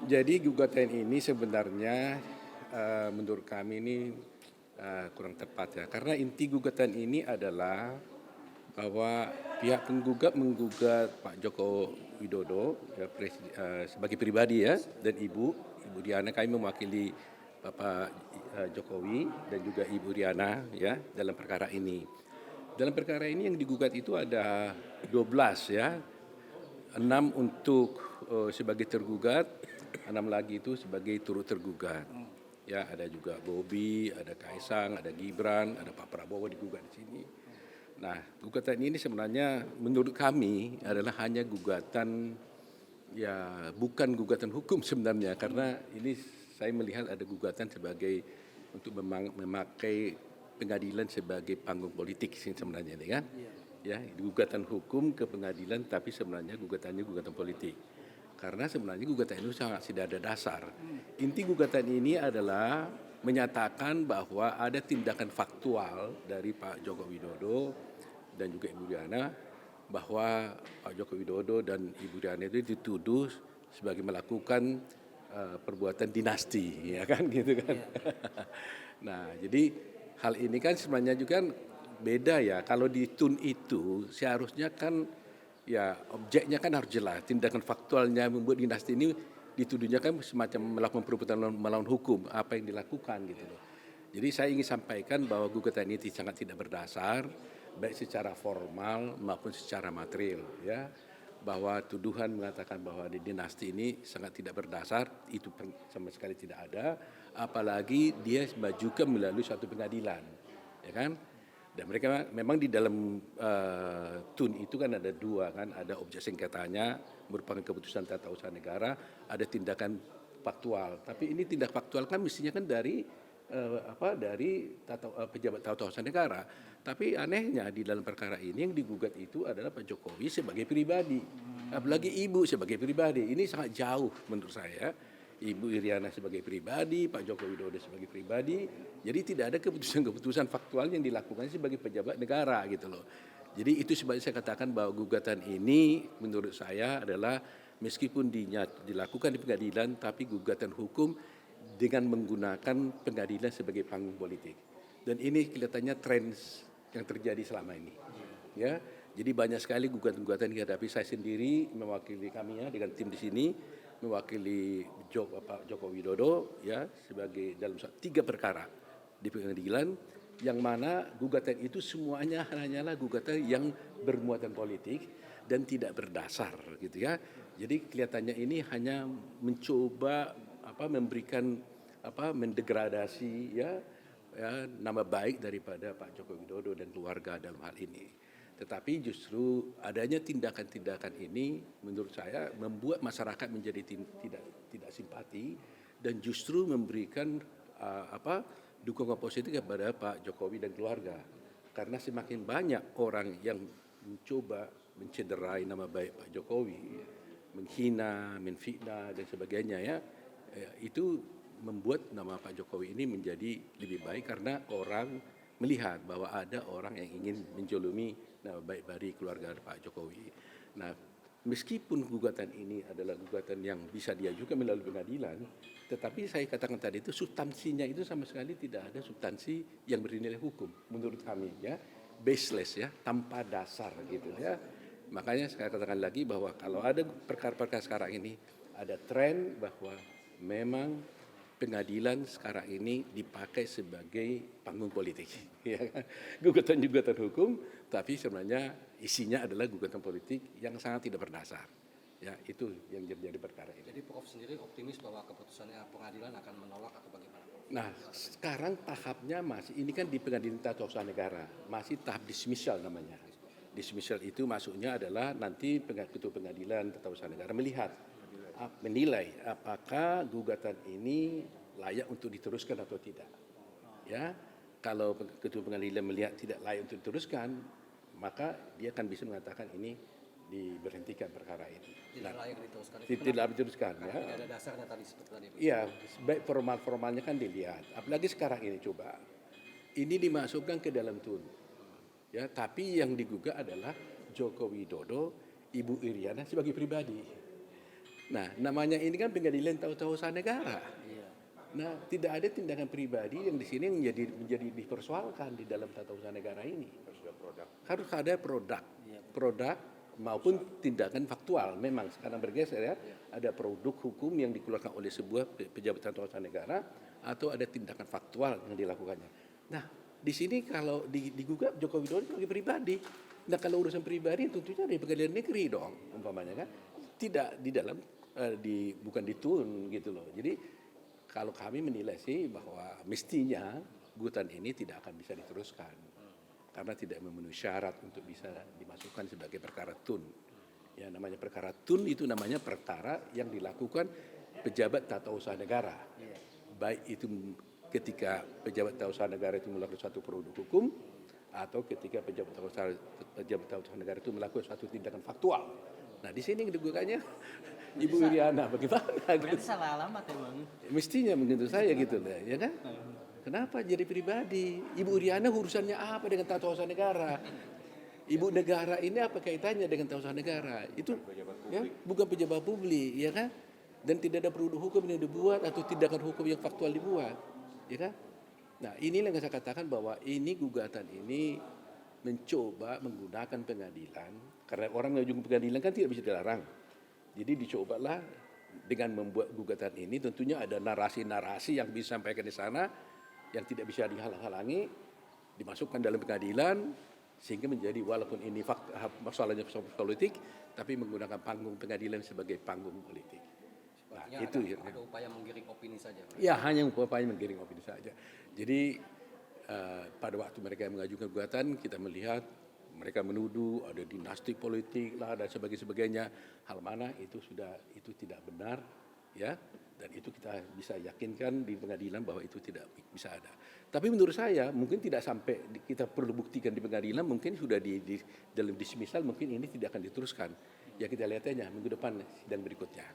Jadi gugatan ini sebenarnya menurut kami ini kurang tepat ya. Karena inti gugatan ini adalah bahwa pihak penggugat menggugat Pak Joko Widodo ya, sebagai pribadi ya, dan Ibu Diana. Kami mewakili Bapak Jokowi dan juga Ibu Diana ya dalam perkara ini. Dalam perkara ini yang digugat itu ada 12 ya. 6 untuk sebagai tergugat, 6 lagi itu sebagai turut tergugat. Ya, ada juga Bobi, ada Kaisang, ada Gibran, ada Pak Prabowo digugat di sini. Nah, gugatan ini sebenarnya menurut kami adalah hanya gugatan, ya bukan gugatan hukum sebenarnya, karena ini saya melihat ada gugatan sebagai untuk memakai pengadilan sebagai panggung politik sebenarnya ini kan. Ya, gugatan hukum ke pengadilan tapi sebenarnya gugatannya gugatan politik. Karena sebenarnya gugatan itu sangat tidak ada dasar. Inti gugatan ini adalah menyatakan bahwa ada tindakan faktual dari Pak Joko Widodo dan juga Ibu Diana, bahwa Pak Joko Widodo dan Ibu Diana itu dituduh sebagai melakukan perbuatan dinasti, ya kan gitu kan. Nah, jadi hal ini kan sebenarnya juga beda ya. Kalau di TUN itu seharusnya kan ya objeknya kan harus jelas. Tindakan faktualnya membuat dinasti ini dituduhnya kan semacam melakukan perbuatan melawan hukum, apa yang dilakukan gitu loh. Jadi saya ingin sampaikan bahwa gugatan ini sangat tidak berdasar, baik secara formal maupun secara material ya. Bahwa tuduhan mengatakan bahwa di dinasti ini sangat tidak berdasar, itu sama sekali tidak ada. Apalagi dia dimajukan melalui suatu pengadilan, ya kan? Dan mereka memang di dalam TUN itu kan ada dua kan, ada objek sengketanya merupakan keputusan tata usaha negara, ada tindakan faktual. Tapi ini tindak faktual kan mestinya kan dari dari pejabat tata usaha negara. Tapi anehnya di dalam perkara ini yang digugat itu adalah Pak Jokowi sebagai pribadi, apalagi Ibu sebagai pribadi. Ini sangat jauh menurut saya. Ibu Iriana sebagai pribadi, Pak Joko Widodo sebagai pribadi. Jadi tidak ada keputusan-keputusan faktual yang dilakukan sebagai pejabat negara gitu loh. Jadi itu sebabnya saya katakan bahwa gugatan ini menurut saya adalah meskipun dilakukan di pengadilan, tapi gugatan hukum dengan menggunakan pengadilan sebagai panggung politik. Dan ini kelihatannya tren yang terjadi selama ini. Ya, jadi banyak sekali gugatan-gugatan dihadapi. Saya sendiri mewakili kami ya dengan tim di sini, mewakili Pak Joko Widodo ya sebagai dalam 3 perkara di pengadilan, yang mana gugatan itu semuanya hanyalah gugatan yang bermuatan politik dan tidak berdasar gitu ya. Jadi kelihatannya ini hanya mencoba memberikan mendegradasi ya nama baik daripada Pak Joko Widodo dan keluarga dalam hal ini. Tetapi justru adanya tindakan-tindakan ini menurut saya membuat masyarakat menjadi tidak simpati dan justru memberikan dukungan positif kepada Pak Jokowi dan keluarga. Karena semakin banyak orang yang mencoba mencederai nama baik Pak Jokowi, menghina, menfitnah dan sebagainya ya, itu membuat nama Pak Jokowi ini menjadi lebih baik karena orang melihat bahwa ada orang yang ingin menjolimi nama baik dari keluarga Pak Jokowi. Nah, meskipun gugatan ini adalah gugatan yang bisa diajukan melalui pengadilan, tetapi saya katakan tadi itu substansinya itu sama sekali tidak ada substansi yang bernilai hukum menurut kami ya, baseless ya, tanpa dasar gitu ya. Makanya saya katakan lagi bahwa kalau ada perkara-perkara sekarang ini ada tren bahwa memang pengadilan sekarang ini dipakai sebagai panggung politik, ya kan? Gugatan-gugatan hukum, tapi sebenarnya isinya adalah gugatan politik yang sangat tidak berdasar. Ya, itu yang jadi perkara ini. Jadi Prof sendiri optimis bahwa keputusannya pengadilan akan menolak atau bagaimana? Nah, sekarang tahapnya masih, ini kan di pengadilan tata usaha negara, masih tahap dismissal namanya. Dismissal itu maksudnya adalah nanti ketua pengadilan tata usaha negara menilai apakah gugatan ini layak untuk diteruskan atau tidak. Ya, kalau ketua pengadilan melihat tidak layak untuk diteruskan, maka dia akan bisa mengatakan ini diberhentikan perkara ini. Tidak layak diteruskan. Tidak layak diteruskan. Ya. Tidak ada dasarnya tadi seperti tadi. Iya, baik formalnya kan dilihat. Apalagi sekarang ini coba, ini dimasukkan ke dalam TUN. Ya, tapi yang digugat adalah Joko Widodo, Ibu Iriana sebagai pribadi. Nah, namanya ini kan pengadilan tata usaha negara. Iya. Nah, tidak ada tindakan pribadi yang di sini menjadi dipersoalkan di dalam tata usaha negara ini. Harus ada produk maupun tindakan faktual. Memang sekarang bergeser ya, ada produk hukum yang dikeluarkan oleh sebuah pejabat tata usaha negara atau ada tindakan faktual yang dilakukannya. Nah, di sini kalau digugat Joko Widodo sebagai pribadi. Nah, kalau urusan pribadi tentunya di pengadilan negeri dong, umpamanya kan. Tidak di dalam bukan di tun gitu loh. Jadi kalau kami menilai sih bahwa mestinya gugatan ini tidak akan bisa diteruskan karena tidak memenuhi syarat untuk bisa dimasukkan sebagai perkara tun. Ya, namanya perkara tun itu namanya perkara yang dilakukan pejabat tata usaha negara. Baik itu ketika pejabat tata usaha negara itu melakukan suatu produk hukum atau ketika pejabat tata usaha negara itu melakukan suatu tindakan faktual. Nah, di sini digugatnya Ibu Iriana bagaimana? Berarti salah alamat emang. Mestinya menurut saya gitu lah, ya kan? Kenapa jadi pribadi? Ibu Iriana urusannya apa dengan tata usaha negara? Ibu negara ini apa kaitannya dengan tata usaha negara? Itu ya, bukan pejabat publik, ya kan? Dan tidak ada produk hukum yang dibuat atau tindakan hukum yang faktual dibuat, ya kan? Nah, inilah yang saya katakan bahwa ini gugatan ini mencoba menggunakan pengadilan karena orang mengajukan pengadilan kan tidak bisa dilarang. Jadi dicobalah dengan membuat gugatan ini tentunya ada narasi-narasi yang bisa disampaikan di sana yang tidak bisa dihalang-halangi dimasukkan dalam pengadilan sehingga menjadi walaupun ini masalahnya politik tapi menggunakan panggung pengadilan sebagai panggung politik. Nah, itu ada upaya menggiring opini saja. Ya, hanya upaya menggiring opini saja. Jadi pada waktu mereka mengajukan gugatan kita melihat mereka menuduh ada dinasti politik lah dan sebagainya. Hal mana itu tidak benar ya, dan itu kita bisa yakinkan di pengadilan bahwa itu tidak bisa ada. Tapi menurut saya mungkin tidak sampai kita perlu buktikan di pengadilan, mungkin sudah dalam dismisal mungkin ini tidak akan diteruskan. Ya kita lihat aja minggu depan sidang berikutnya.